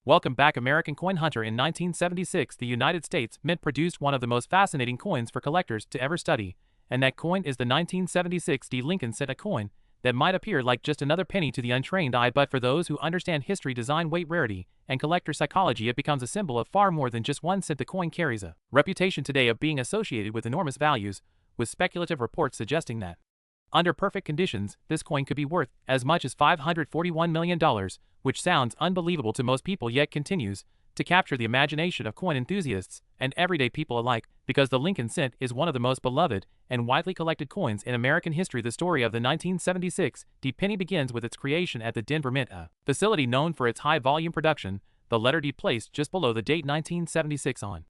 Welcome back, American Coin Hunter. In 1976, the United States Mint produced one of the most fascinating coins for collectors to ever study, and that coin is the 1976 D. Lincoln cent, a coin that might appear like just another penny to the untrained eye, but for those who understand history, design, weight, rarity, and collector psychology, it becomes a symbol of far more than just 1 cent. The coin carries a reputation today of being associated with enormous values, with speculative reports suggesting that under perfect conditions, this coin could be worth as much as $541 million, which sounds unbelievable to most people, yet continues to capture the imagination of coin enthusiasts and everyday people alike, because the Lincoln cent is one of the most beloved and widely collected coins in American history. The story of the 1976 D penny begins with its creation at the Denver Mint, a facility known for its high-volume production, the letter D placed just below the date 1976 on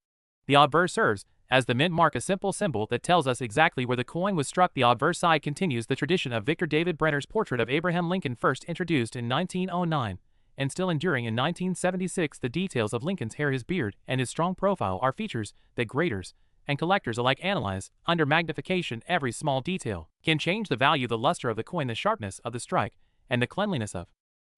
the obverse serves as the mint mark, a simple symbol that tells us exactly where the coin was struck. The obverse side continues the tradition of Victor David Brenner's portrait of Abraham Lincoln, first introduced in 1909 and still enduring in 1976. The details of Lincoln's hair, his beard, and his strong profile are features that graders and collectors alike analyze under magnification. Every small detail can change the value, the luster of the coin, the sharpness of the strike, and the cleanliness of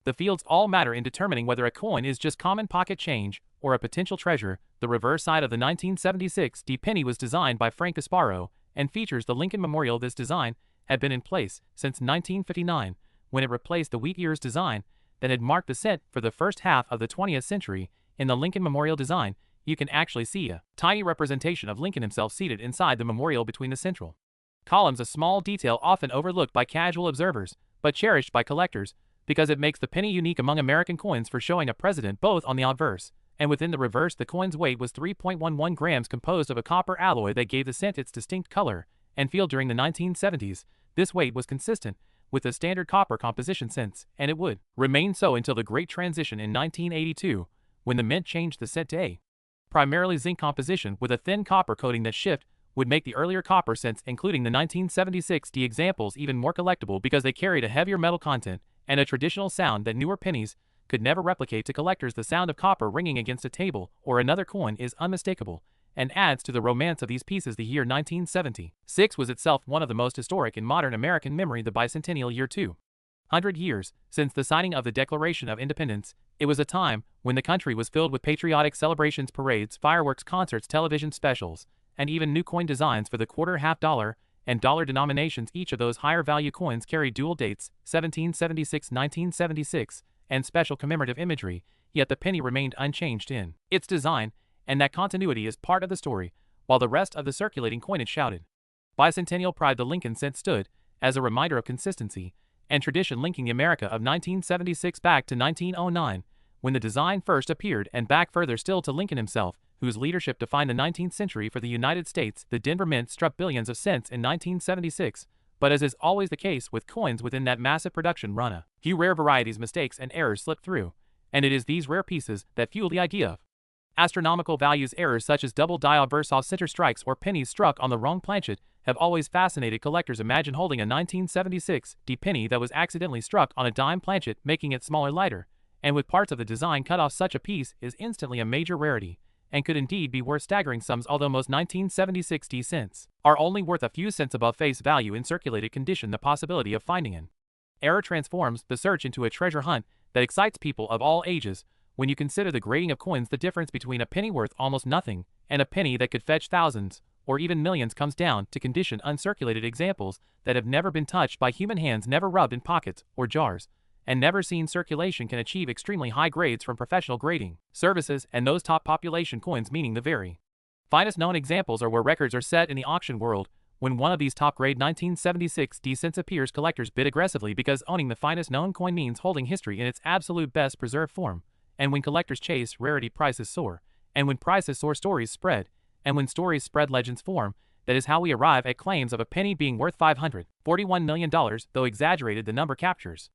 the fields all matter in determining whether a coin is just common pocket change or a potential treasure. The reverse side of the 1976 D penny was designed by Frank Gasparo and features the Lincoln Memorial. This design had been in place since 1959, when it replaced the wheat ears design that had marked the cent for the first half of the 20th century. In the Lincoln Memorial design, you can actually see a tiny representation of Lincoln himself seated inside the memorial between the central columns, a small detail often overlooked by casual observers, but cherished by collectors, because it makes the penny unique among American coins for showing a president both on the obverse and within the reverse. The coin's weight was 3.11 grams, composed of a copper alloy that gave the cent its distinct color and feel. During the 1970s, this weight was consistent with the standard copper composition since, and it would remain so until the Great Transition in 1982, when the mint changed the cent to a primarily zinc composition with a thin copper coating. That shift would make the earlier copper cents, including the 1976 D examples, even more collectible because they carried a heavier metal content and a traditional sound that newer pennies could never replicate. To collectors, the sound of copper ringing against a table or another coin is unmistakable and adds to the romance of these pieces. The year 1976 was itself one of the most historic in modern American memory. The bicentennial year, 200 years since the signing of the Declaration of Independence, it was a time when the country was filled with patriotic celebrations, parades, fireworks, concerts, television specials, and even new coin designs for the quarter, half dollar, and dollar denominations. Each of those higher value coins carried dual dates, 1776, 1976, and special commemorative imagery, yet the penny remained unchanged in its design, and that continuity is part of the story, while the rest of the circulating coinage shouted bicentennial pride. The Lincoln cent stood as a reminder of consistency and tradition, linking the America of 1976 back to 1909, when the design first appeared, and back further still to Lincoln himself, whose leadership defined the 19th century for the United States. The Denver Mint struck billions of cents in 1976, but as is always the case with coins within that massive production run, a few rare varieties, mistakes, and errors slipped through, and it is these rare pieces that fuel the idea of astronomical values. Errors such as double die, obverse off-center strikes, or pennies struck on the wrong planchet have always fascinated collectors. Imagine holding a 1976 D penny that was accidentally struck on a dime planchet, making it smaller, lighter, and with parts of the design cut off. Such a piece is instantly a major rarity and could indeed be worth staggering sums, although most 1976 D cents are only worth a few cents above face value in circulated condition. The possibility of finding an error transforms the search into a treasure hunt that excites people of all ages. When you consider the grading of coins, the difference between a penny worth almost nothing and a penny that could fetch thousands or even millions comes down to condition. Uncirculated examples that have never been touched by human hands, never rubbed in pockets or jars, and never seen circulation, can achieve extremely high grades from professional grading services, and those top population coins, meaning the very finest known examples, are where records are set in the auction world. When one of these top-grade 1976 D cents appears, collectors bid aggressively, because owning the finest known coin means holding history in its absolute best preserved form. And when collectors chase rarity, prices soar. And when prices soar, stories spread. And when stories spread, legends form. That is how we arrive at claims of a penny being worth $541 million, though exaggerated. The number captures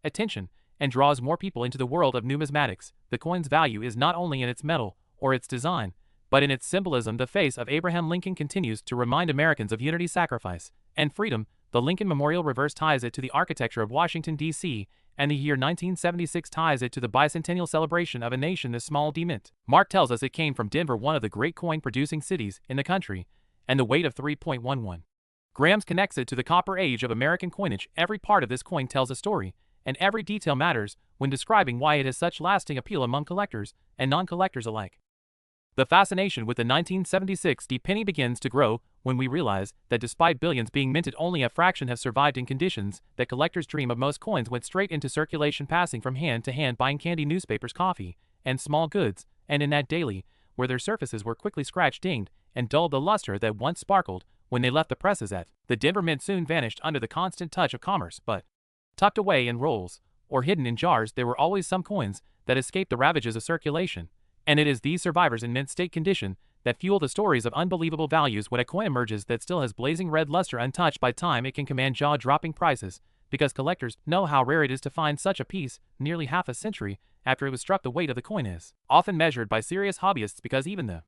attention and draws more people into the world of numismatics. The coin's value is not only in its metal or its design, but in its symbolism. The face of Abraham Lincoln continues to remind Americans of unity, sacrifice, and freedom. The Lincoln Memorial reverse ties it to the architecture of Washington, D.C., and the year 1976 ties it to the bicentennial celebration of a nation. The small D mint mark tells us it came from Denver, one of the great coin-producing cities in the country, and the weight of 3.11 grams connects it to the copper age of American coinage. Every part of this coin tells a story, and every detail matters when describing why it has such lasting appeal among collectors and non-collectors alike. The fascination with the 1976 D penny begins to grow when we realize that despite billions being minted, only a fraction have survived in conditions that collectors dream of. Most coins went straight into circulation, passing from hand to hand, buying candy, newspapers, coffee, and small goods, and in that daily, where their surfaces were quickly scratched, dinged, and dulled the luster that once sparkled when they left the presses at the Denver Mint soon vanished under the constant touch of commerce. But tucked away in rolls or hidden in jars, there were always some coins that escaped the ravages of circulation. And it is these survivors in mint state condition that fuel the stories of unbelievable values. When a coin emerges that still has blazing red luster untouched by time, it can command jaw-dropping prices, because collectors know how rare it is to find such a piece nearly half a century after it was struck. The weight of the coin is often measured by serious hobbyists, because even the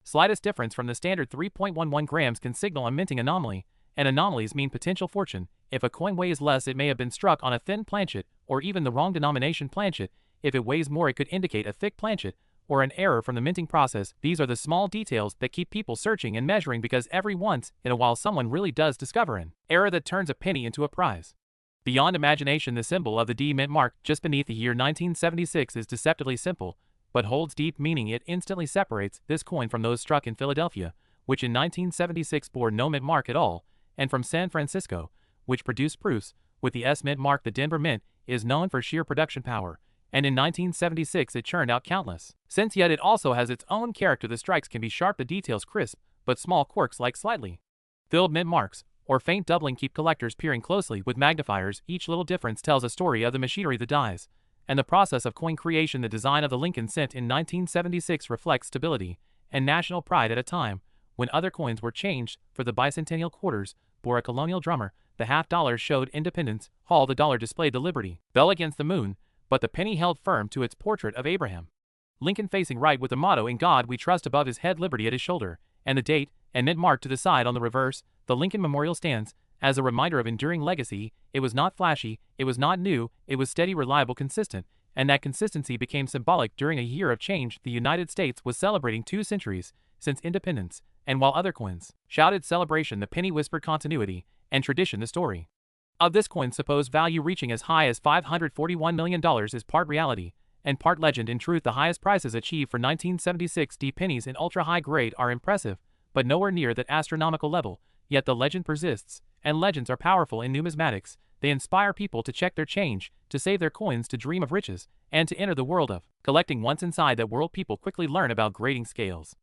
slightest difference from the standard 3.11 grams can signal a minting anomaly, and anomalies mean potential fortune. If a coin weighs less, it may have been struck on a thin planchet, or even the wrong denomination planchet. If it weighs more, it could indicate a thick planchet, or an error from the minting process. These are the small details that keep people searching and measuring, because every once in a while someone really does discover an error that turns a penny into a prize. Beyond imagination, the symbol of the D mint mark just beneath the year 1976 is deceptively simple, but holds deep meaning. It instantly separates this coin from those struck in Philadelphia, which in 1976 bore no mint mark at all, and from San Francisco, which produced proofs with the S mint mark. The Denver Mint is known for sheer production power, and in 1976 it churned out countless cents. Yet it also has its own character. The strikes can be sharp, the details crisp, but small quirks like slightly filled mint marks or faint doubling keep collectors peering closely with magnifiers. Each little difference tells a story of the machinery, the dies, and the process of coin creation. The design of the Lincoln cent in 1976 reflects stability and national pride at a time when other coins were changed. For the bicentennial quarters bore a colonial drummer, the half dollar showed Independence Hall, the dollar displayed the Liberty Bell against the moon, but the penny held firm to its portrait of Abraham Lincoln facing right with the motto "In God We Trust" above his head, liberty at his shoulder, and the date and mint mark to the side. On the reverse, the Lincoln Memorial stands as a reminder of enduring legacy. It was not flashy, it was not new, it was steady, reliable, consistent, and that consistency became symbolic during a year of change. The United States was celebrating 2 centuries since independence, and while other coins shouted celebration, the penny whispered continuity and tradition. The story of this coin's supposed value reaching as high as $541 million is part reality and part legend. In truth, the highest prices achieved for 1976 D pennies in ultra-high grade are impressive, but nowhere near that astronomical level. Yet the legend persists, and legends are powerful in numismatics. They inspire people to check their change, to save their coins, to dream of riches, and to enter the world of collecting. Once inside that world, people quickly learn about grading scales.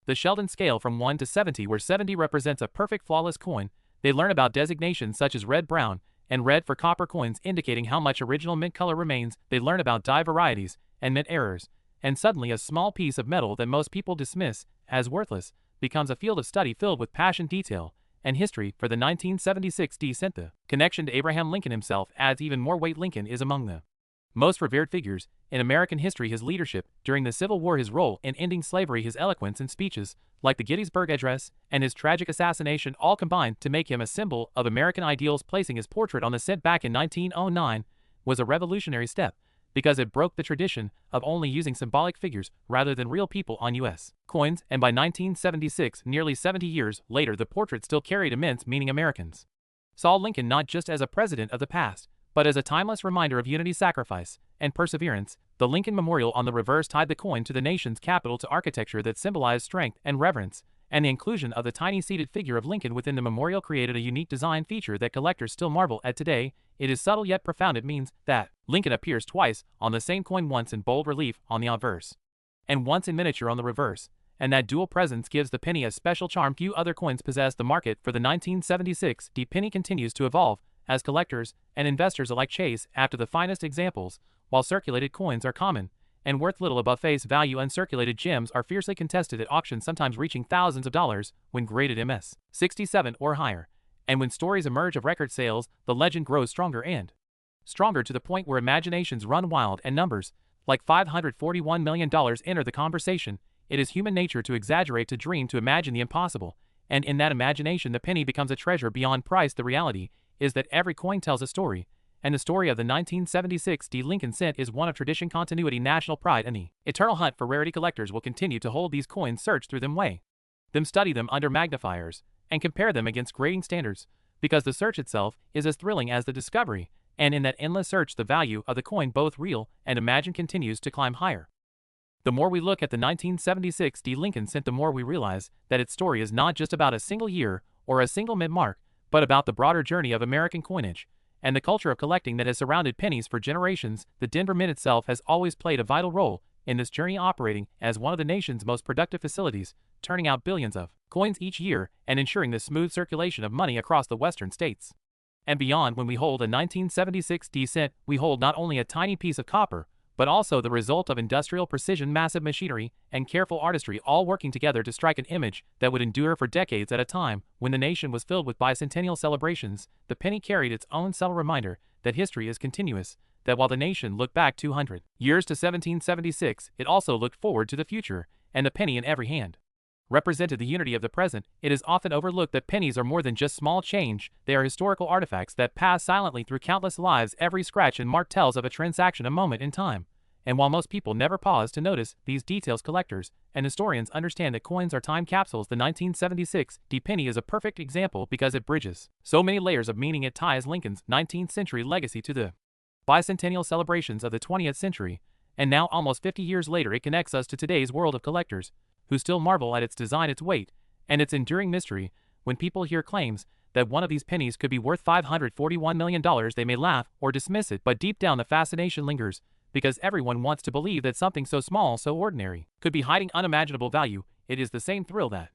The Sheldon scale from 1 to 70, where 70 represents a perfect flawless coin. They learn about designations such as red, brown, and red for copper coins, indicating how much original mint color remains. They learn about die varieties and mint errors, and suddenly a small piece of metal that most people dismiss as worthless becomes a field of study filled with passion, detail, and history. For the 1976 D cent, the connection to Abraham Lincoln himself adds even more weight. Lincoln is among the most revered figures in American history. His leadership during the Civil War, his role in ending slavery, his eloquence in speeches like the Gettysburg Address, and his tragic assassination all combined to make him a symbol of American ideals. Placing his portrait on the cent back in 1909 was a revolutionary step, because it broke the tradition of only using symbolic figures rather than real people on U.S. coins, and by 1976, nearly 70 years later, the portrait still carried immense meaning. Americans saw Lincoln not just as a president of the past, but as a timeless reminder of unity, sacrifice, and perseverance. The Lincoln Memorial on the reverse tied the coin to the nation's capital, to architecture that symbolized strength and reverence, and the inclusion of the tiny seated figure of Lincoln within the memorial created a unique design feature that collectors still marvel at today. It is subtle yet profound. It means that Lincoln appears twice on the same coin, once in bold relief on the obverse, and once in miniature on the reverse, and that dual presence gives the penny a special charm few other coins possess. The market for the 1976 D penny continues to evolve as collectors and investors alike chase after the finest examples. While circulated coins are common and worth little above face value, uncirculated gems are fiercely contested at auction, sometimes reaching thousands of dollars when graded MS 67 or higher. And when stories emerge of record sales, the legend grows stronger and stronger, to the point where imaginations run wild and numbers like $541 million enter the conversation. It is human nature to exaggerate, to dream, to imagine the impossible, and in that imagination the penny becomes a treasure beyond price. The reality is that every coin tells a story, and the story of the 1976 D Lincoln cent is one of tradition, continuity, national pride, and the eternal hunt for rarity. Collectors will continue to hold these coins, search through them, weigh them, study them under magnifiers, and compare them against grading standards, because the search itself is as thrilling as the discovery. And in that endless search, the value of the coin, both real and imagined, continues to climb higher. The more we look at the 1976 D. Lincoln cent, the more we realize that its story is not just about a single year or a single mint mark, but about the broader journey of American coinage and the culture of collecting that has surrounded pennies for generations. The Denver Mint itself has always played a vital role in this journey, operating as one of the nation's most productive facilities, turning out billions of coins each year and ensuring the smooth circulation of money across the western states and beyond. When we hold a 1976 D cent, we hold not only a tiny piece of copper, but also the result of industrial precision, massive machinery, and careful artistry, all working together to strike an image that would endure for decades at a time. When the nation was filled with bicentennial celebrations, the penny carried its own subtle reminder that history is continuous, that while the nation looked back 200 years to 1776, it also looked forward to the future, and the penny in every hand represented the unity of the present. It is often overlooked that pennies are more than just small change. They are historical artifacts that pass silently through countless lives. Every scratch and mark tells of a transaction, a moment in time. And while most people never pause to notice these details, collectors and historians understand that coins are time capsules. The 1976 D penny is a perfect example because it bridges so many layers of meaning. It ties Lincoln's 19th century legacy to the bicentennial celebrations of the 20th century, and now, almost 50 years later, it connects us to today's world of collectors, who still marvel at its design, its weight, and its enduring mystery. When people hear claims that one of these pennies could be worth $541 million, they may laugh or dismiss it, but deep down the fascination lingers, because everyone wants to believe that something so small, so ordinary, could be hiding unimaginable value. It is the same thrill that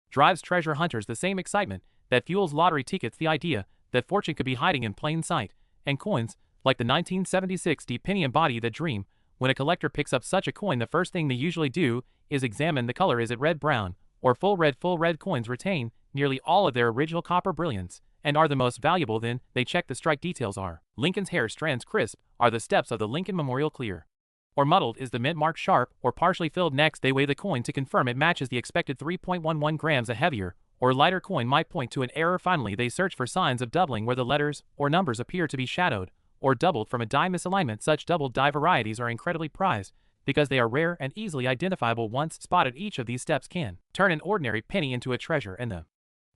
drives treasure hunters, the same excitement that fuels lottery tickets, the idea that fortune could be hiding in plain sight. And coins, like the 1976 D penny, embody that dream. When a collector picks up such a coin, the first thing they usually do is examine the color. Is it red, brown, or full red? Full red coins retain nearly all of their original copper brilliance and are the most valuable. Then they check the strike details. Are Lincoln's hair strands crisp? Are the steps of the Lincoln Memorial clear or muddled? Is the mint mark sharp or partially filled? Next, they weigh the coin to confirm it matches the expected 3.11 grams. A heavier or lighter coin might point to an error. Finally, they search for signs of doubling, where the letters or numbers appear to be shadowed or doubled from a die misalignment. Such double die varieties are incredibly prized because they are rare and easily identifiable. Once spotted, each of these steps can turn an ordinary penny into a treasure, and the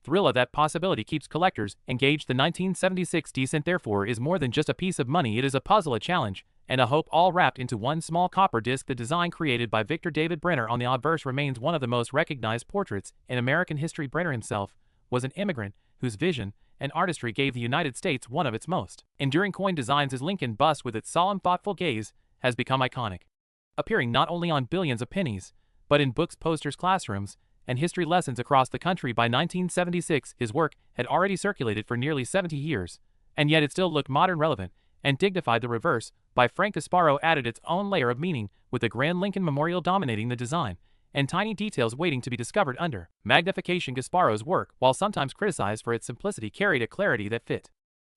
thrill of that possibility keeps collectors engaged. The 1976 D cent, therefore, is more than just a piece of money. It is a puzzle, a challenge, and a hope, all wrapped into one small copper disc. The design, created by Victor David Brenner on the obverse, remains one of the most recognized portraits in American history. Brenner himself was an immigrant whose vision and artistry gave the United States one of its most enduring coin designs. His Lincoln bust, with its solemn, thoughtful gaze, has become iconic, appearing not only on billions of pennies, but in books, posters, classrooms, and history lessons across the country. By 1976, his work had already circulated for nearly 70 years, and yet it still looked modern, relevant, and dignified. The reverse, by Frank Gasparo, added its own layer of meaning, with the grand Lincoln Memorial dominating the design, and tiny details waiting to be discovered under magnification. Gasparo's work, while sometimes criticized for its simplicity, carried a clarity that fit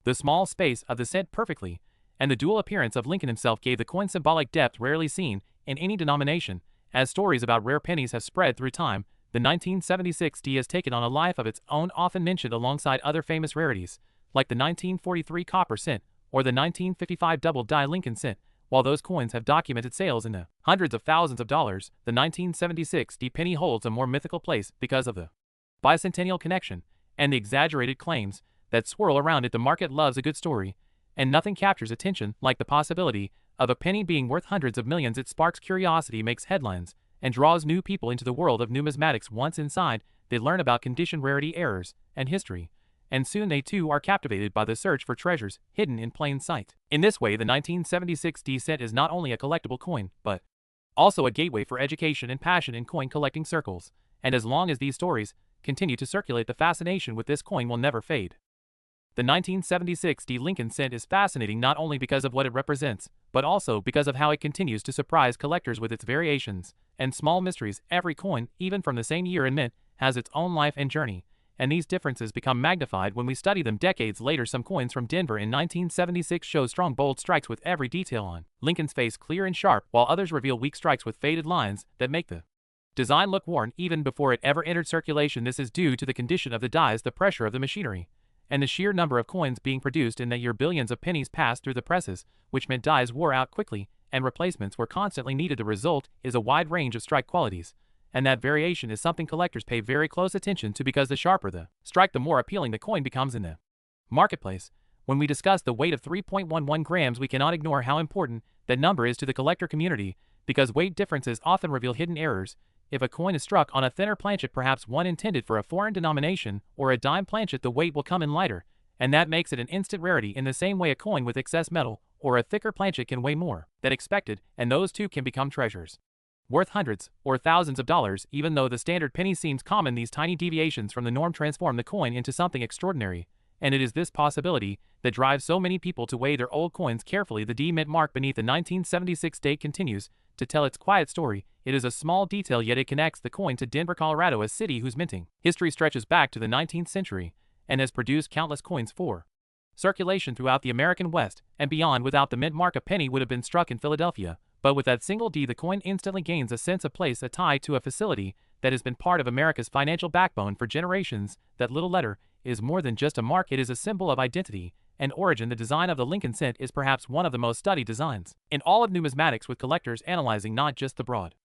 the small space of the cent perfectly, and the dual appearance of Lincoln himself gave the coin symbolic depth rarely seen in any denomination. As stories about rare pennies have spread through time, the 1976 D has taken on a life of its own, often mentioned alongside other famous rarities, like the 1943 copper cent or the 1955 double die Lincoln cent. While those coins have documented sales in the hundreds of thousands of dollars, the 1976 D penny holds a more mythical place because of the bicentennial connection and the exaggerated claims that swirl around it. The market loves a good story, and nothing captures attention like the possibility of a penny being worth hundreds of millions. It sparks curiosity, makes headlines, and draws new people into the world of numismatics. Once inside, they learn about condition, rarity, errors, and history, and soon they too are captivated by the search for treasures hidden in plain sight. In this way, the 1976 D cent is not only a collectible coin, but also a gateway for education and passion in coin collecting circles. And as long as these stories continue to circulate, the fascination with this coin will never fade. The 1976 D Lincoln cent is fascinating not only because of what it represents, but also because of how it continues to surprise collectors with its variations and small mysteries. Every coin, even from the same year and mint, has its own life and journey, and these differences become magnified when we study them decades later. Some coins from Denver in 1976 show strong, bold strikes with every detail on Lincoln's face clear and sharp, while others reveal weak strikes with faded lines that make the design look worn even before it ever entered circulation. This is due to the condition of the dies, the pressure of the machinery, and the sheer number of coins being produced in that year. Billions of pennies passed through the presses, which meant dies wore out quickly, and replacements were constantly needed. The result is a wide range of strike qualities, and that variation is something collectors pay very close attention to, because the sharper the strike, the more appealing the coin becomes in the marketplace. When we discuss the weight of 3.11 grams, we cannot ignore how important that number is to the collector community, because weight differences often reveal hidden errors. If a coin is struck on a thinner planchet, perhaps one intended for a foreign denomination, or a dime planchet, the weight will come in lighter, and that makes it an instant rarity. In the same way, a coin with excess metal or a thicker planchet can weigh more than expected, and those two can become treasures worth hundreds or thousands of dollars. Even though the standard penny seems common, these tiny deviations from the norm transform the coin into something extraordinary, and it is this possibility that drives so many people to weigh their old coins carefully. The D mint mark beneath the 1976 date continues to tell its quiet story. It is a small detail, yet it connects the coin to Denver, Colorado, a city whose minting history stretches back to the 19th century and has produced countless coins for circulation throughout the American West and beyond. Without the mint mark, a penny would have been struck in Philadelphia, but with that single D, the coin instantly gains a sense of place, a tie to a facility that has been part of America's financial backbone for generations. That little letter is more than just a mark, it is a symbol of identity and origin. The design of the Lincoln cent is perhaps one of the most studied designs in all of numismatics, with collectors analyzing not just the broad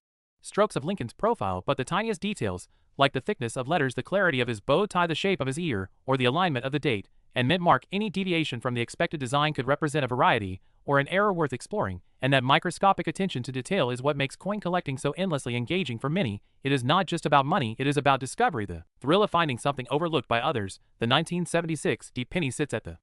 strokes of Lincoln's profile, but the tiniest details, like the thickness of letters, the clarity of his bow tie, the shape of his ear, or the alignment of the date and mint mark. Any deviation from the expected design could represent a variety or an error worth exploring, and that microscopic attention to detail is what makes coin collecting so endlessly engaging. For many, it is not just about money, it is about discovery, the thrill of finding something overlooked by others. The 1976 D penny sits at the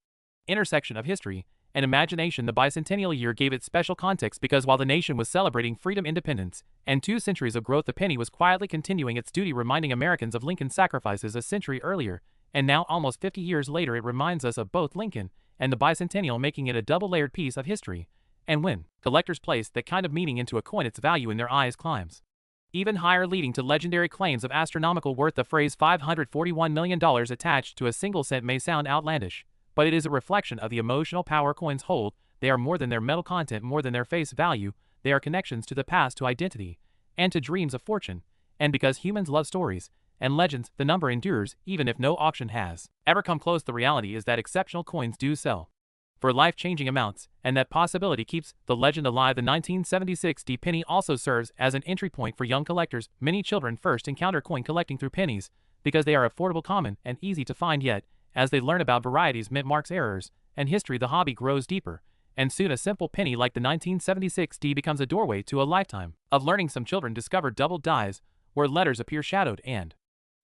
intersection of history and imagination. The bicentennial year gave it special context because while the nation was celebrating freedom, independence, and 2 centuries of growth, the penny was quietly continuing its duty, reminding Americans of Lincoln's sacrifices a century earlier. And now, almost 50 years later, it reminds us of both Lincoln and the bicentennial, making it a double-layered piece of history. And when collectors place that kind of meaning into a coin, its value in their eyes climbs even higher, leading to legendary claims of astronomical worth. The phrase $541 million attached to a single cent may sound outlandish, but it is a reflection of the emotional power coins hold. They are more than their metal content, more than their face value. They are connections to the past, to identity, and to dreams of fortune. And because humans love stories and legends, the number endures, even if no auction has ever come close. The reality is that exceptional coins do sell for life-changing amounts, and that possibility keeps the legend alive. The 1976 D penny also serves as an entry point for young collectors. Many children first encounter coin collecting through pennies because they are affordable, common, and easy to find. Yet, as they learn about varieties, mint marks, errors, and history, the hobby grows deeper, and soon a simple penny like the 1976 D becomes a doorway to a lifetime of learning. Some children discover doubled dies where letters appear shadowed and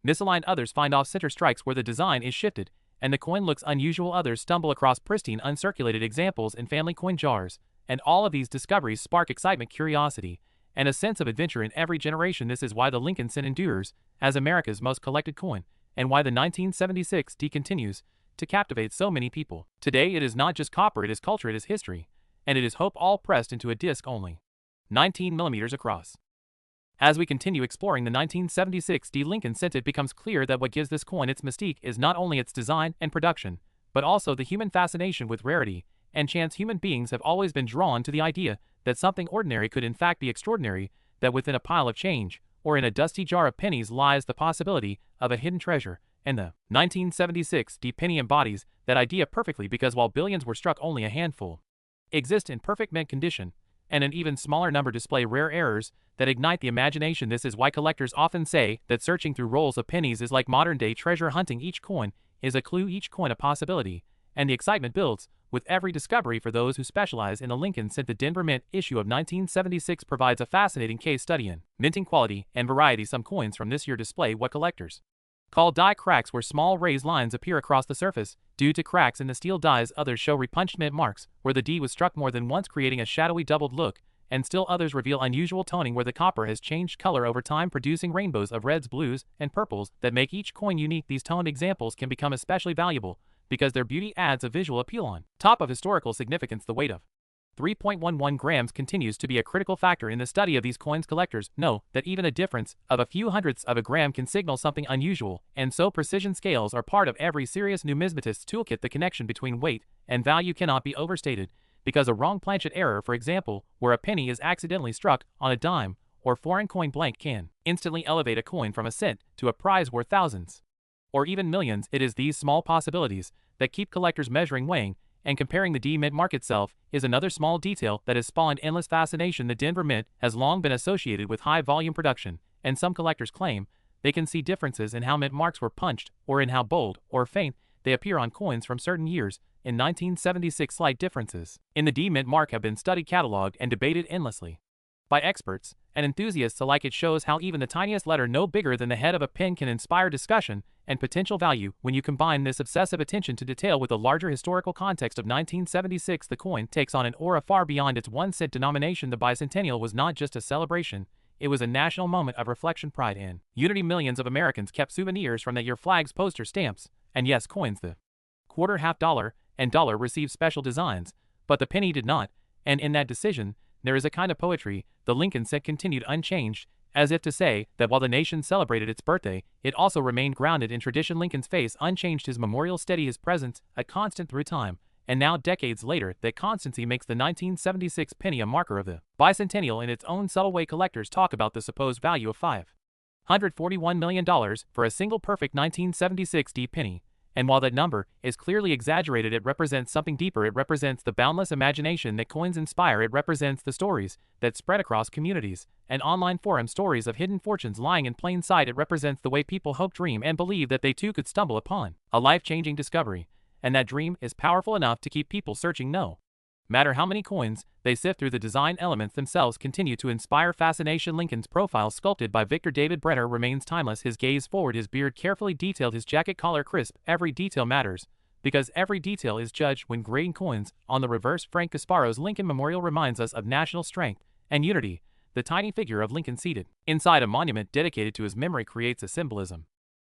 misaligned. Others find off-center strikes where the design is shifted and the coin looks unusual. Others stumble across pristine, uncirculated examples in family coin jars, and all of these discoveries spark excitement, curiosity, and a sense of adventure in every generation. This is why the Lincoln cent endures as America's most collected coin, and why the 1976 D continues to captivate so many people. Today, it is not just copper, it is culture, it is history, and it is hope, all pressed into a disc only 19 millimeters across. As we continue exploring the 1976 D Lincoln cent, it becomes clear that what gives this coin its mystique is not only its design and production, but also the human fascination with rarity and chance. Human beings have always been drawn to the idea that something ordinary could in fact be extraordinary, that within a pile of change or in a dusty jar of pennies lies the possibility of a hidden treasure, and the 1976 D penny embodies that idea perfectly, because while billions were struck, only a handful exist in perfect mint condition, and an even smaller number display rare errors that ignite the imagination. This is why collectors often say that searching through rolls of pennies is like modern-day treasure hunting. Each coin is a clue, each coin a possibility, and the excitement builds with every discovery. For those who specialize in the Lincoln cent, the Denver Mint issue of 1976 provides a fascinating case study in minting quality and variety. Some coins from this year display what collectors call die cracks, where small raised lines appear across the surface due to cracks in the steel dies. Others show repunched mint marks where the D was struck more than once, creating a shadowy doubled look, and still others reveal unusual toning where the copper has changed color over time, producing rainbows of reds, blues, and purples that make each coin unique. These toned examples can become especially valuable because their beauty adds a visual appeal. On top of historical significance, the weight of 3.11 grams continues to be a critical factor in the study of these coins. Collectors know that even a difference of a few hundredths of a gram can signal something unusual, and so precision scales are part of every serious numismatist's toolkit. The connection between weight and value cannot be overstated, because a wrong planchet error, for example, where a penny is accidentally struck on a dime or foreign coin blank, can instantly elevate a coin from a cent to a prize worth thousands or even millions. It is these small possibilities that keep collectors measuring, weighing, and comparing. The D mint mark itself is another small detail that has spawned endless fascination. The Denver Mint has long been associated with high volume production, and some collectors claim they can see differences in how mint marks were punched or in how bold or faint they appear on coins from certain years. in 1976. Slight differences in the D mint mark have been studied, cataloged, and debated endlessly by experts and enthusiasts alike. It shows how even the tiniest letter no bigger than the head of a pin can inspire discussion and potential value. When you combine this obsessive attention to detail with the larger historical context of 1976, the coin takes on an aura far beyond its 1 cent denomination. The bicentennial was not just a celebration, it was a national moment of reflection, pride, and unity. Millions of Americans kept souvenirs from that year: flags, poster stamps, and yes, coins. The quarter, half dollar, and dollar received special designs, but the penny did not, and in that decision, there is a kind of poetry. The Lincoln cent continued unchanged, as if to say that while the nation celebrated its birthday, it also remained grounded in tradition. Lincoln's face unchanged, his memorial steady, his presence a constant through time, and now decades later, that constancy makes the 1976 penny a marker of the bicentennial. In its own subtle way, collectors talk about the supposed value of $541 million for a single perfect 1976 D penny. And while that number is clearly exaggerated, it represents something deeper. It represents the boundless imagination that coins inspire. It represents the stories that spread across communities and online forums, stories of hidden fortunes lying in plain sight. It represents the way people hope, dream, and believe that they too could stumble upon a life-changing discovery. And that dream is powerful enough to keep people searching. No matter how many coins they sift through, the design elements themselves continue to inspire fascination. Lincoln's profile, sculpted by Victor David Brenner, remains timeless. His gaze forward, his beard carefully detailed, his jacket collar crisp. Every detail matters, because every detail is judged when grading coins. On the reverse, Frank Gasparo's Lincoln Memorial reminds us of national strength and unity. The tiny figure of Lincoln seated inside a monument dedicated to his memory creates a symbolism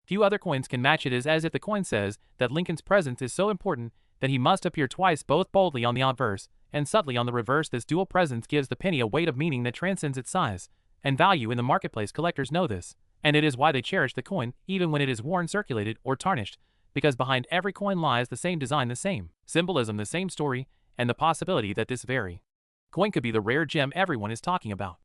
few other coins can match. It is as if the coin says that Lincoln's presence is so important that he must appear twice, both boldly on the obverse and subtly on the reverse. This dual presence gives the penny a weight of meaning that transcends its size and value in the marketplace. Collectors know this, and it is why they cherish the coin even when it is worn, circulated, or tarnished, because behind every coin lies the same design, the same symbolism, the same story, and the possibility that this very coin could be the rare gem everyone is talking about.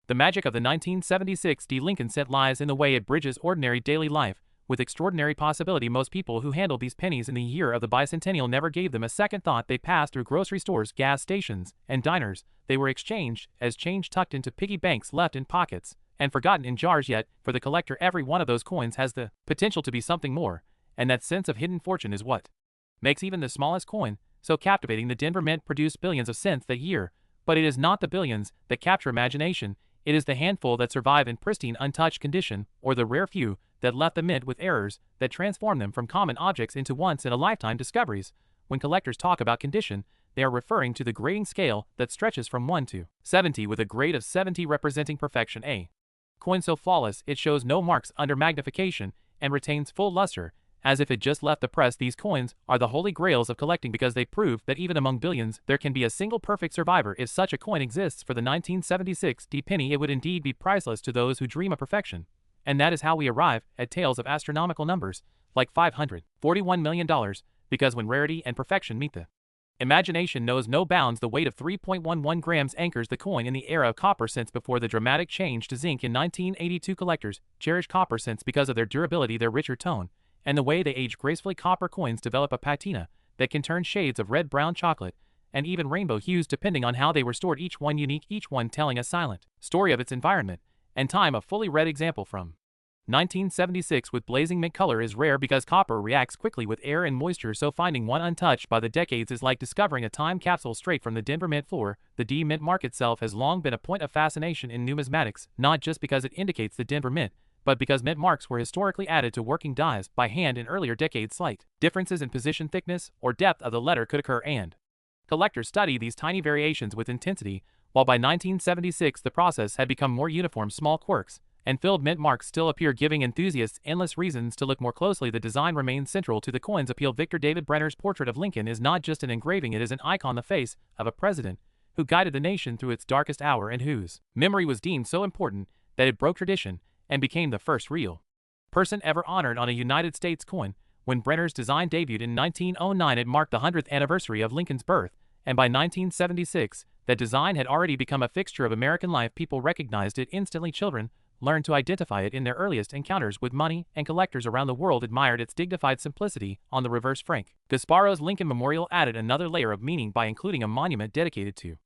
The magic of the 1976 D Lincoln cent lies in the way it bridges ordinary daily life with extraordinary possibility. Most people who handled these pennies in the year of the bicentennial never gave them a second thought. They passed through grocery stores, gas stations, and diners. They were exchanged as change tucked into piggy banks, left in pockets, and forgotten in jars. Yet, for the collector, every one of those coins has the potential to be something more, and that sense of hidden fortune is what makes even the smallest coin so captivating. The Denver Mint produced billions of cents that year, but it is not the billions that capture imagination. It is the handful that survive in pristine, untouched condition, or the rare few that left the mint with errors that transform them from common objects into once-in-a-lifetime discoveries. When collectors talk about condition, they are referring to the grading scale that stretches from 1 to 70, with a grade of 70 representing perfection. A coin so flawless it shows no marks under magnification and retains full luster, as if it just left the press. These coins are the holy grails of collecting because they prove that even among billions there can be a single perfect survivor. If such a coin exists for the 1976 D penny, it would indeed be priceless to those who dream of perfection. And that is how we arrive at tales of astronomical numbers like $541 million, because when rarity and perfection meet, the imagination knows no bounds. The weight of 3.11 grams anchors the coin in the era of copper cents before the dramatic change to zinc in 1982. Collectors cherish copper cents because of their durability, their richer tone, and the way they age gracefully. Copper coins develop a patina that can turn shades of red, brown, chocolate, and even rainbow hues depending on how they were stored, each one unique, each one telling a silent story of its environment and time. A fully red example from 1976 with blazing mint color is rare because copper reacts quickly with air and moisture, so finding one untouched by the decades is like discovering a time capsule straight from the Denver Mint floor. The D Mint mark itself has long been a point of fascination in numismatics, not just because it indicates the Denver Mint, but because mint marks were historically added to working dies by hand in earlier decades. Slight differences in position, thickness, or depth of the letter could occur, and collectors study these tiny variations with intensity, while by 1976 the process had become more uniform. Small quirks and filled mint marks still appear, giving enthusiasts endless reasons to look more closely. The design remains central to the coin's appeal. Victor David Brenner's portrait of Lincoln is not just an engraving, it is an icon, the face of a president who guided the nation through its darkest hour and whose memory was deemed so important that it broke tradition and became the first real person ever honored on a United States coin. When Brenner's design debuted in 1909, it marked the 100th anniversary of Lincoln's birth, and by 1976, that design had already become a fixture of American life. People recognized it instantly. Children learned to identify it in their earliest encounters with money, and collectors around the world admired its dignified simplicity. On the reverse, Frank Gasparo's Lincoln Memorial added another layer of meaning by including a monument dedicated to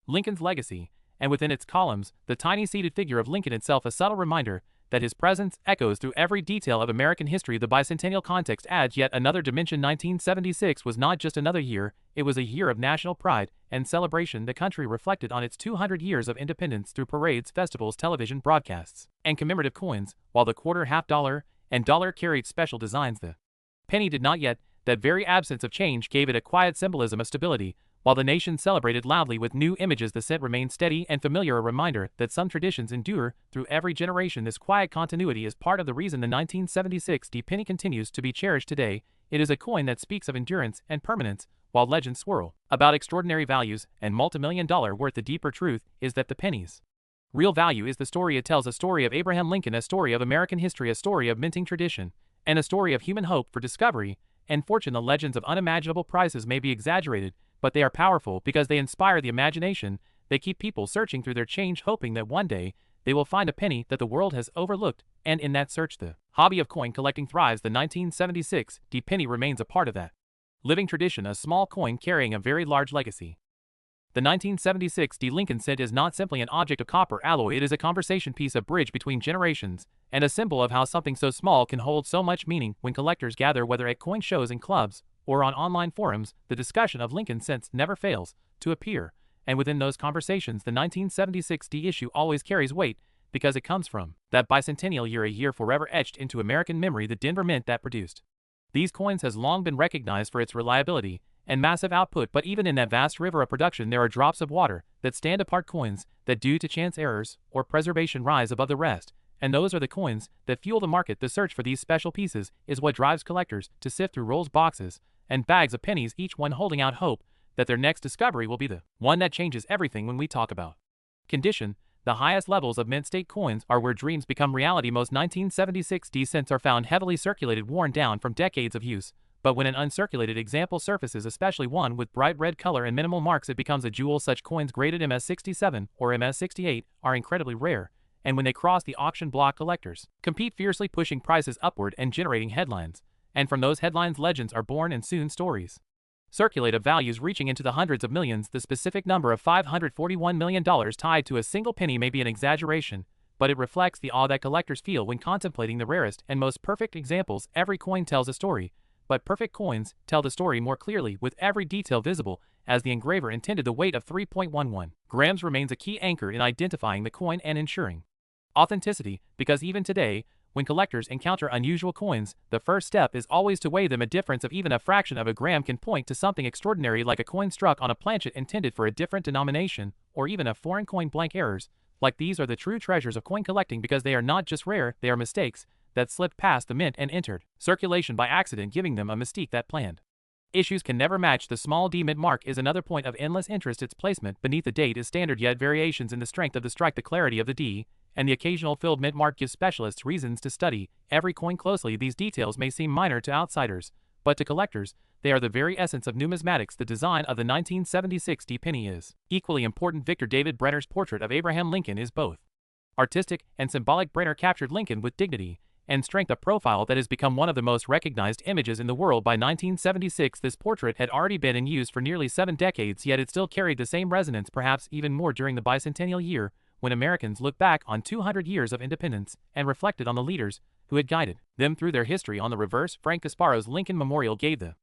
Lincoln's legacy, and within its columns, the tiny seated figure of Lincoln itself, a subtle reminder that his presence echoes through every detail of American history. The bicentennial context adds yet another dimension. 1976 was not just another year, it was a year of national pride and celebration. The country reflected on its 200 years of independence through parades, festivals, television broadcasts, and commemorative coins, while the quarter, half dollar, and dollar carried special designs. The penny did not yet. That very absence of change gave it a quiet symbolism of stability. While the nation celebrated loudly with new images, the cent remained steady and familiar, a reminder that some traditions endure through every generation. This quiet continuity is part of the reason the 1976 penny continues to be cherished today. It is a coin that speaks of endurance and permanence, while legends swirl about extraordinary values and multi-million-dollar worth. The deeper truth is that the penny's real value is the story it tells, a story of Abraham Lincoln, a story of American history, a story of minting tradition, and a story of human hope for discovery and fortune. The legends of unimaginable prices may be exaggerated, but they are powerful because they inspire the imagination. They keep people searching through their change, hoping that one day they will find a penny that the world has overlooked, and in that search the hobby of coin collecting thrives. The 1976 penny remains a part of that living tradition, a small coin carrying a very large legacy. The 1976 Lincoln cent is not simply an object of copper alloy, it is a conversation piece, a bridge between generations, and a symbol of how something so small can hold so much meaning. When collectors gather, whether at coin shows and clubs, or on online forums, the discussion of Lincoln cents never fails to appear, and within those conversations the 1976 issue always carries weight, because it comes from that bicentennial year, a year forever etched into American memory. The Denver Mint that produced these coins has long been recognized for its reliability and massive output, but even in that vast river of production there are drops of water that stand apart, coins that due to chance errors or preservation rise above the rest, and those are the coins that fuel the market. The search for these special pieces is what drives collectors to sift through rolls, boxes, and bags of pennies, each one holding out hope that their next discovery will be the one that changes everything. When we talk about condition, the highest levels of mint state coins are where dreams become reality. Most 1976 cents are found heavily circulated, worn down from decades of use, but when an uncirculated example surfaces, especially one with bright red color and minimal marks, it becomes a jewel. Such coins graded MS-67 or MS-68 are incredibly rare, and when they cross the auction block, collectors compete fiercely, pushing prices upward and generating headlines. And from those headlines, legends are born, and soon stories circulate of values reaching into the hundreds of millions. The specific number of $541 million tied to a single penny may be an exaggeration, but it reflects the awe that collectors feel when contemplating the rarest and most perfect examples. Every coin tells a story, but perfect coins tell the story more clearly, with every detail visible as the engraver intended. The weight of 3.11 grams remains a key anchor in identifying the coin and ensuring authenticity, because even today, when collectors encounter unusual coins, the first step is always to weigh them. A difference of even a fraction of a gram can point to something extraordinary, like a coin struck on a planchet intended for a different denomination, or even a foreign coin. Blank errors like these are the true treasures of coin collecting, because they are not just rare, they are mistakes that slipped past the mint and entered circulation by accident, giving them a mystique that planned issues can never match. The small D mint mark is another point of endless interest. Its placement beneath the date is standard, yet variations in the strength of the strike, the clarity of the D, and the occasional filled mint mark give specialists reasons to study every coin closely. These details may seem minor to outsiders, but to collectors, they are the very essence of numismatics. The design of the 1976 penny is equally important. Victor David Brenner's portrait of Abraham Lincoln is both artistic and symbolic. Brenner captured Lincoln with dignity and strength, a profile that has become one of the most recognized images in the world. By 1976, this portrait had already been in use for nearly 7 decades, yet it still carried the same resonance, perhaps even more during the bicentennial year, when Americans looked back on 200 years of independence and reflected on the leaders who had guided them through their history. On the reverse, Frank Gasparo's Lincoln Memorial gave the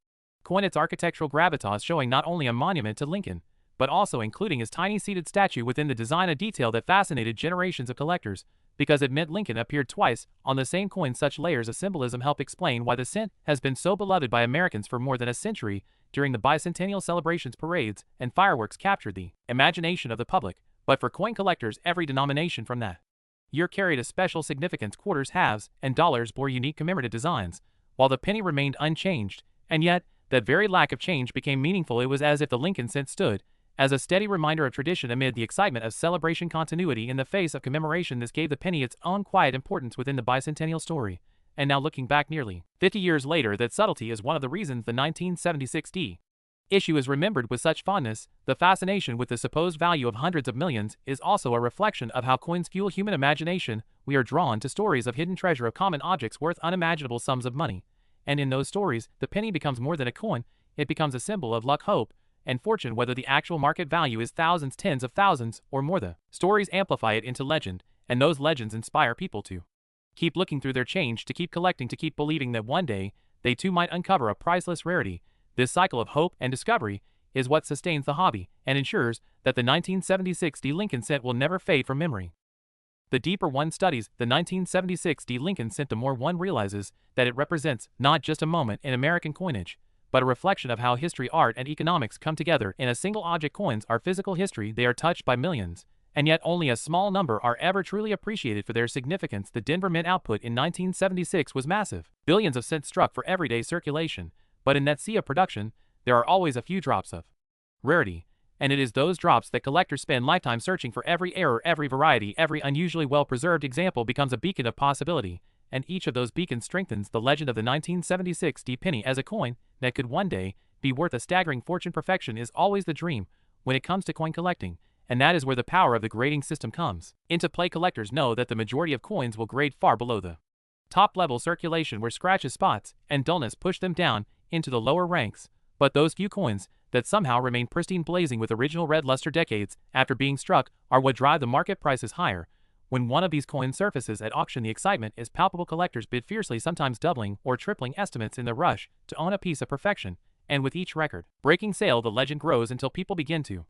coin its architectural gravitas, showing not only a monument to Lincoln, but also including his tiny seated statue within the design, a detail that fascinated generations of collectors, because it meant Lincoln appeared twice on the same coin. Such layers of symbolism help explain why the cent has been so beloved by Americans for more than a century. During the bicentennial celebrations, parades and fireworks captured the imagination of the public, but for coin collectors, every denomination from that year carried a special significance. Quarters, halves, and dollars bore unique commemorative designs, while the penny remained unchanged, and yet that very lack of change became meaningful. It was as if the Lincoln cent stood as a steady reminder of tradition amid the excitement of celebration. Continuity in the face of commemoration, this gave the penny its own quiet importance within the bicentennial story. And now, looking back nearly 50 years later, that subtlety is one of the reasons the 1976 issue is remembered with such fondness. The fascination with the supposed value of hundreds of millions is also a reflection of how coins fuel human imagination. We are drawn to stories of hidden treasure, of common objects worth unimaginable sums of money, and in those stories, the penny becomes more than a coin. It becomes a symbol of luck, hope, and fortune. Whether the actual market value is thousands, tens of thousands, or more, the stories amplify it into legend, and those legends inspire people to Keep looking through their change, to keep collecting, to keep believing that one day they too might uncover a priceless rarity. This cycle of hope and discovery is what sustains the hobby and ensures that the 1976 D Lincoln cent will never fade from memory. The deeper one studies the 1976 D Lincoln cent, the more one realizes that it represents not just a moment in American coinage, but a reflection of how history, art, and economics come together in a single object. Coins are physical history. They are touched by millions, and yet only a small number are ever truly appreciated for their significance. The Denver Mint output in 1976 was massive. Billions of cents struck for everyday circulation, but in that sea of production, there are always a few drops of rarity, and it is those drops that collectors spend lifetime searching for. Every error, every variety, every unusually well-preserved example becomes a beacon of possibility, and each of those beacons strengthens the legend of the 1976 D penny as a coin that could one day be worth a staggering fortune. Perfection is always the dream when it comes to coin collecting, and that is where the power of the grading system comes into play. Collectors know that the majority of coins will grade far below the top-level circulation, where scratches, spots, and dullness push them down into the lower ranks, but those few coins that somehow remain pristine, blazing with original red luster decades after being struck, are what drive the market prices higher. When one of these coins surfaces at auction, the excitement is palpable. Collectors bid fiercely, sometimes doubling or tripling estimates in the rush to own a piece of perfection, and with each record-breaking sale, the legend grows until people begin to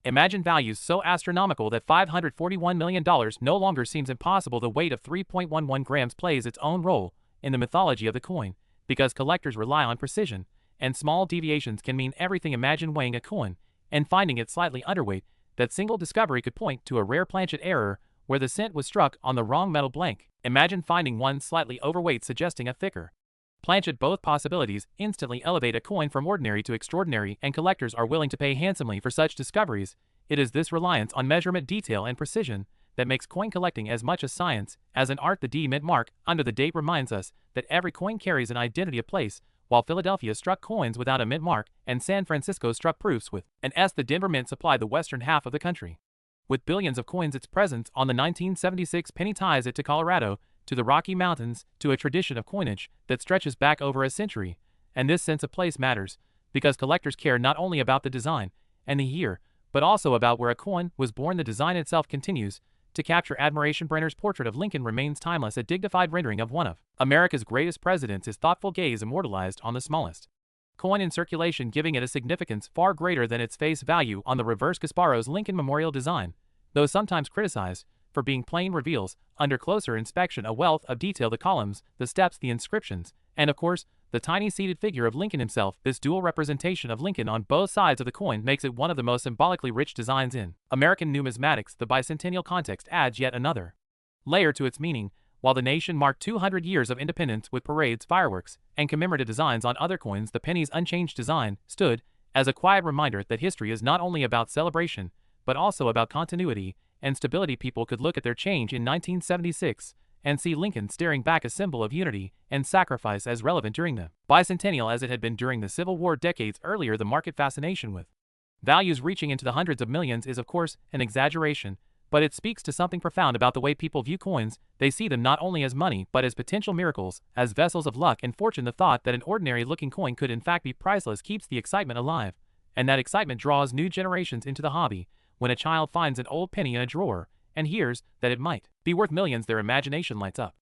imagine values so astronomical that $541 million no longer seems impossible. The weight of 3.11 grams plays its own role in the mythology of the coin, because collectors rely on precision, and small deviations can mean everything. Imagine weighing a coin and finding it slightly underweight. That single discovery could point to a rare planchet error where the cent was struck on the wrong metal blank. Imagine finding one slightly overweight, suggesting a thicker planchet. Both possibilities instantly elevate a coin from ordinary to extraordinary, and collectors are willing to pay handsomely for such discoveries. It is this reliance on measurement, detail, and precision that makes coin collecting as much a science as an art. The D mint mark under the date reminds us that every coin carries an identity of place. While Philadelphia struck coins without a mint mark and San Francisco struck proofs with an S, the Denver Mint supplied the western half of the country with billions of coins. Its presence on the 1976 penny ties it to Colorado, to the Rocky Mountains, to a tradition of coinage that stretches back over a century. And this sense of place matters, because collectors care not only about the design and the year, but also about where a coin was born. The design itself continues to capture admiration. Brenner's portrait of Lincoln remains timeless, a dignified rendering of one of America's greatest presidents, his thoughtful gaze immortalized on the smallest coin in circulation, giving it a significance far greater than its face value. On the reverse, Gasparo's Lincoln memorial design, though sometimes criticized for being plain, reveals, under closer inspection, a wealth of detail. The columns, the steps, the inscriptions, and of course, the tiny seated figure of Lincoln himself. This dual representation of Lincoln on both sides of the coin makes it one of the most symbolically rich designs in American numismatics. The bicentennial context adds yet another layer to its meaning. While the nation marked 200 years of independence with parades, fireworks, and commemorative designs on other coins, the penny's unchanged design stood as a quiet reminder that history is not only about celebration, but also about continuity and stability. People could look at their change in 1976 and see Lincoln staring back, a symbol of unity and sacrifice, as relevant during the bicentennial as it had been during the Civil War decades earlier. The market fascination with values reaching into the hundreds of millions is of course an exaggeration, but it speaks to something profound about the way people view coins. They see them not only as money, but as potential miracles, as vessels of luck and fortune. The thought that an ordinary-looking coin could in fact be priceless keeps the excitement alive, and that excitement draws new generations into the hobby. When a child finds an old penny in a drawer and hears that it might be worth millions, their imagination lights up,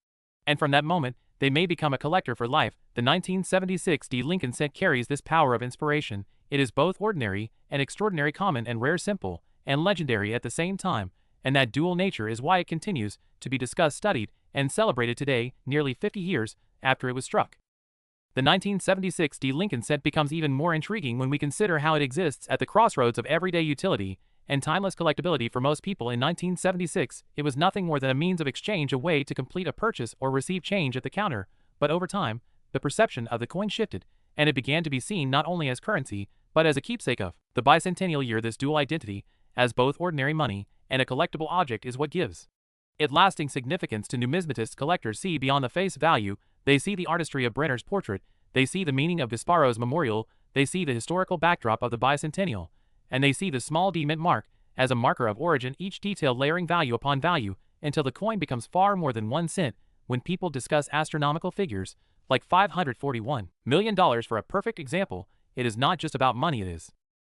and from that moment, they may become a collector for life. The 1976 D Lincoln cent carries this power of inspiration. It is both ordinary and extraordinary, common and rare, simple and legendary at the same time, and that dual nature is why it continues to be discussed, studied, and celebrated today, nearly 50 years after it was struck. The 1976 D Lincoln cent becomes even more intriguing when we consider how it exists at the crossroads of everyday utility and timeless collectability. For most people in 1976, it was nothing more than a means of exchange, a way to complete a purchase or receive change at the counter. But over time, the perception of the coin shifted, and it began to be seen not only as currency, but as a keepsake of the bicentennial year. This dual identity, as both ordinary money and a collectible object, is what gives it lasting significance to numismatists. Collectors see beyond the face value. They see the artistry of Brenner's portrait, they see the meaning of Gasparo's memorial, they see the historical backdrop of the bicentennial, and they see the small D mint mark as a marker of origin, each detail layering value upon value until the coin becomes far more than 1 cent. When people discuss astronomical figures like $541 million for a perfect example, it is not just about money, it is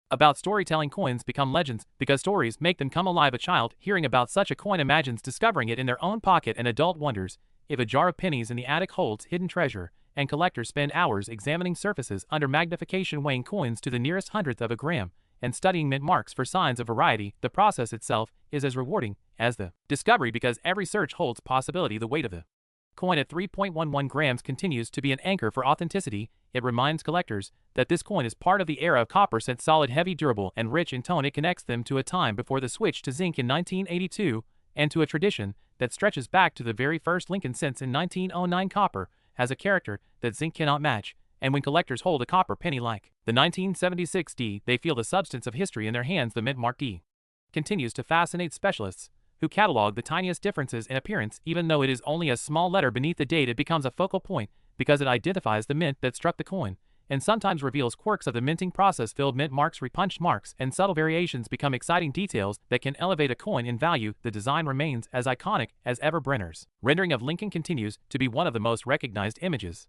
about storytelling. Coins become legends because stories make them come alive. A child hearing about such a coin imagines discovering it in their own pocket. An adult wonders if a jar of pennies in the attic holds hidden treasure, and collectors spend hours examining surfaces under magnification, weighing coins to the nearest hundredth of a gram, and studying mint marks for signs of variety, the process itself is as rewarding as the discovery, because every search holds possibility. The weight of the coin at 3.11 grams continues to be an anchor for authenticity. It reminds collectors that this coin is part of the era of copper, since solid, heavy, durable, and rich in tone. It connects them to a time before the switch to zinc in 1982, and to a tradition that stretches back to the very first Lincoln cents in 1909. Copper has a character that zinc cannot match, and when collectors hold a copper penny like the 1976 D, they feel the substance of history in their hands. The mint mark D continues to fascinate specialists who catalog the tiniest differences in appearance. Even though it is only a small letter beneath the date, it becomes a focal point because it identifies the mint that struck the coin, and sometimes reveals quirks of the minting process. Filled mint marks, repunched marks, and subtle variations become exciting details that can elevate a coin in value. The design remains as iconic as ever. Brenner's rendering of Lincoln continues to be one of the most recognized images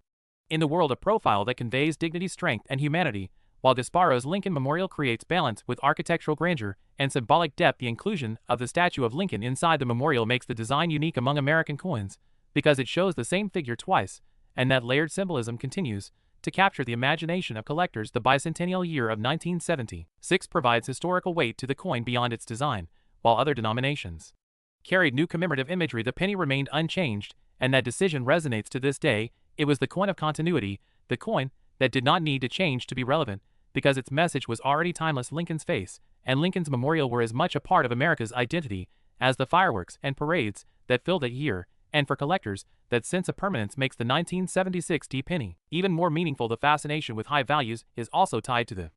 in the world, a profile that conveys dignity, strength, and humanity, while Gasparo's Lincoln Memorial creates balance with architectural grandeur and symbolic depth. The inclusion of the statue of Lincoln inside the memorial makes the design unique among American coins, because it shows the same figure twice, and that layered symbolism continues to capture the imagination of collectors. The bicentennial year of 1976 provides historical weight to the coin beyond its design, while other denominations carried new commemorative imagery. The penny remained unchanged, and that decision resonates to this day. It was the coin of continuity, the coin that did not need to change to be relevant, because its message was already timeless. Lincoln's face and Lincoln's Memorial were as much a part of America's identity as the fireworks and parades that filled that year, and for collectors, that sense of permanence makes the 1976 D penny even more meaningful. The fascination with high values is also tied to the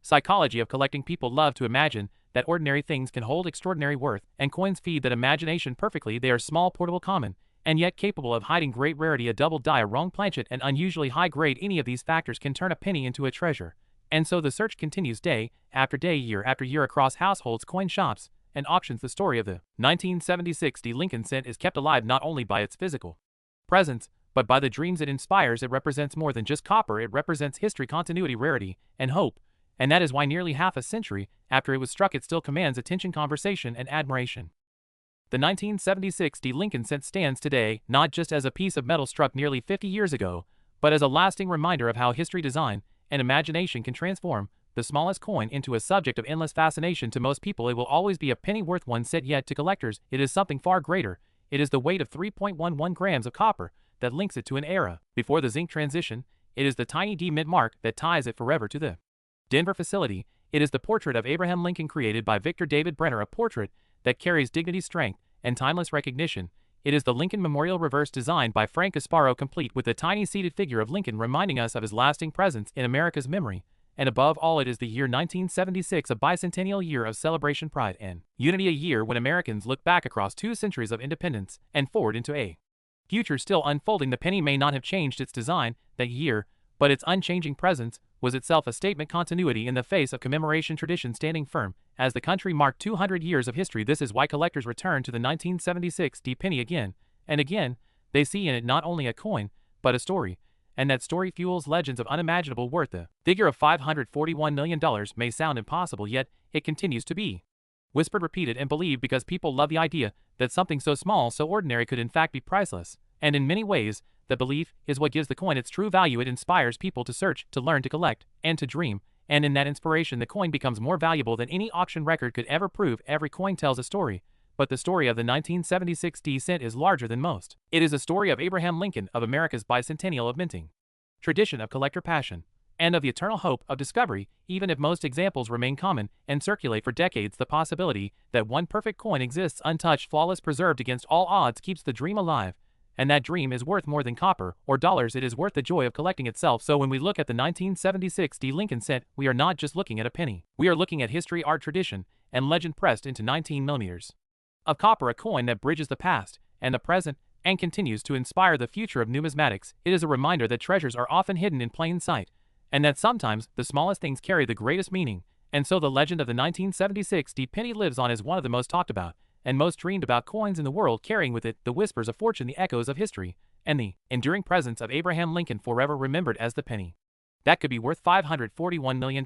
psychology of collecting. People love to imagine that ordinary things can hold extraordinary worth, and coins feed that imagination perfectly. They are small, portable, common, and yet capable of hiding great rarity. A double die, a wrong planchet, and unusually high grade, any of these factors can turn a penny into a treasure. And so the search continues day after day, year after year, across households, coin shops, and auctions. The story of the 1976 D Lincoln cent is kept alive not only by its physical presence, but by the dreams it inspires. It represents more than just copper. It represents history, continuity, rarity, and hope. And that is why nearly half a century after it was struck, it still commands attention, conversation, and admiration. The 1976 D Lincoln cent stands today not just as a piece of metal struck nearly 50 years ago, but as a lasting reminder of how history, design, and imagination can transform the smallest coin into a subject of endless fascination. To most people, it will always be a penny worth 1 cent, yet to collectors, it is something far greater. It is the weight of 3.11 grams of copper that links it to an era before the zinc transition. It is the tiny D mint mark that ties it forever to the Denver facility. It is the portrait of Abraham Lincoln created by Victor David Brenner, a portrait that carries dignity, strength, and timeless recognition. It is the Lincoln Memorial reverse designed by Frank Gasparo, complete with the tiny seated figure of Lincoln, reminding us of his lasting presence in America's memory. And above all, it is the year 1976, a bicentennial year of celebration, pride, and unity, a year when Americans look back across 2 centuries of independence and forward into a future still unfolding. The penny may not have changed its design that year, but its unchanging presence was itself a statement, continuity in the face of commemoration, tradition standing firm as the country marked 200 years of history. This is why collectors return to the 1976 D penny again and again. They see in it not only a coin, but a story, and that story fuels legends of unimaginable worth. The figure of $541 million may sound impossible, yet it continues to be whispered, repeated, and believed because people love the idea that something so small, so ordinary could in fact be priceless. And in many ways, the belief is what gives the coin its true value. It inspires people to search, to learn, to collect, and to dream. And in that inspiration, the coin becomes more valuable than any auction record could ever prove. Every coin tells a story, but the story of the 1976 D cent is larger than most. It is a story of Abraham Lincoln, of America's bicentennial of minting, tradition of collector passion, and of the eternal hope of discovery. Even if most examples remain common and circulate for decades, the possibility that one perfect coin exists untouched, flawless, preserved against all odds keeps the dream alive. And that dream is worth more than copper or dollars. It is worth the joy of collecting itself. So when we look at the 1976 D Lincoln cent, we are not just looking at a penny. We are looking at history, art, tradition, and legend pressed into 19 millimeters of copper, a coin that bridges the past and the present and continues to inspire the future of numismatics. It is a reminder that treasures are often hidden in plain sight, and that sometimes the smallest things carry the greatest meaning. And so the legend of the 1976 D penny lives on as one of the most talked about and most dreamed about coins in the world, carrying with it the whispers of fortune, the echoes of history, and the enduring presence of Abraham Lincoln, forever remembered as the penny that could be worth $541 million.